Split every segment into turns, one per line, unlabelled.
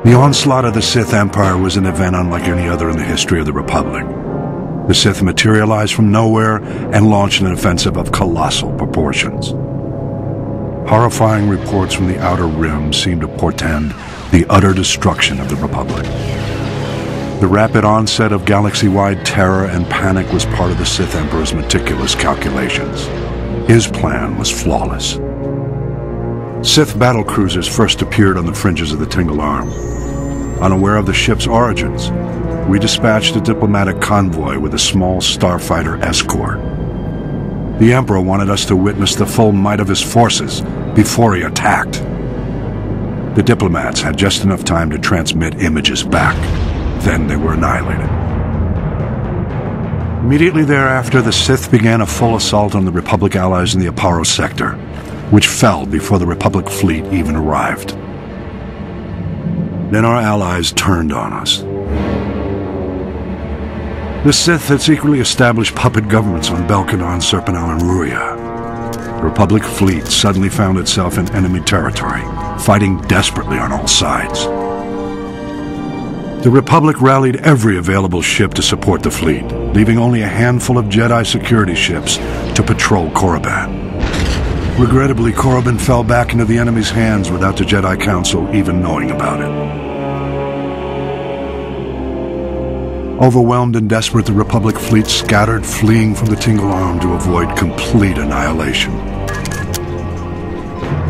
The onslaught of the Sith Empire was an event unlike any other in the history of the Republic. The Sith materialized from nowhere and launched an offensive of colossal proportions. Horrifying reports from the Outer Rim seemed to portend the utter destruction of the Republic. The rapid onset of galaxy-wide terror and panic was part of the Sith Emperor's meticulous calculations. His plan was flawless. Sith battlecruisers first appeared on the fringes of the Tingle Arm. Unaware of the ship's origins, we dispatched a diplomatic convoy with a small starfighter escort. The Emperor wanted us to witness the full might of his forces before he attacked. The diplomats had just enough time to transmit images back. Then they were annihilated. Immediately thereafter, the Sith began a full assault on the Republic allies in the Aparo sector, which fell before the Republic fleet even arrived. Then our allies turned on us. The Sith had secretly established puppet governments on Belkadon, Serpenau, and Ruria. The Republic fleet suddenly found itself in enemy territory, fighting desperately on all sides. The Republic rallied every available ship to support the fleet, leaving only a handful of Jedi security ships to patrol Korriban. Regrettably, Korriban fell back into the enemy's hands without the Jedi Council even knowing about it. Overwhelmed and desperate, the Republic fleet scattered, fleeing from the Tingle Arm to avoid complete annihilation.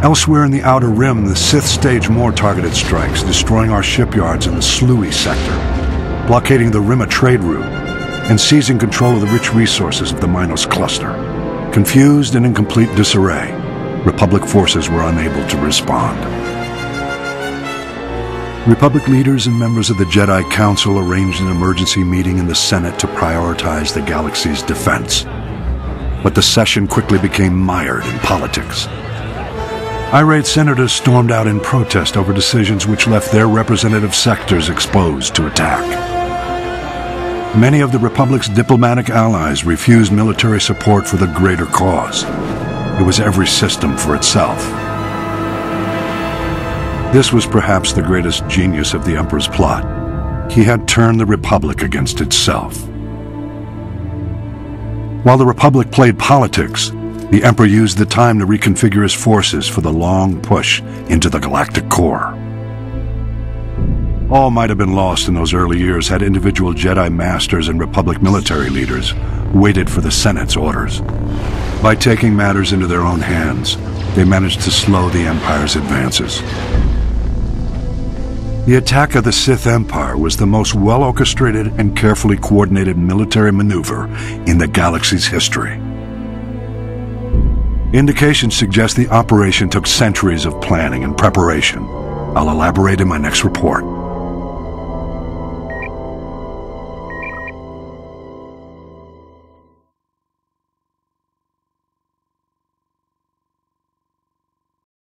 Elsewhere in the Outer Rim, the Sith staged more targeted strikes, destroying our shipyards in the Sluy sector, blockading the Rimma trade route, and seizing control of the rich resources of the Minos cluster. Confused and in complete disarray, Republic forces were unable to respond. Republic leaders and members of the Jedi Council arranged an emergency meeting in the Senate to prioritize the galaxy's defense. But the session quickly became mired in politics. Irate senators stormed out in protest over decisions which left their representative sectors exposed to attack. Many of the Republic's diplomatic allies refused military support for the greater cause. It was every system for itself. This was perhaps the greatest genius of the Emperor's plot. He had turned the Republic against itself. While the Republic played politics, the Emperor used the time to reconfigure his forces for the long push into the galactic core. All might have been lost in those early years had individual Jedi Masters and Republic military leaders waited for the Senate's orders. By taking matters into their own hands, they managed to slow the Empire's advances. The attack of the Sith Empire was the most well-orchestrated and carefully coordinated military maneuver in the galaxy's history. Indications suggest the operation took centuries of planning and preparation. I'll elaborate in my next report.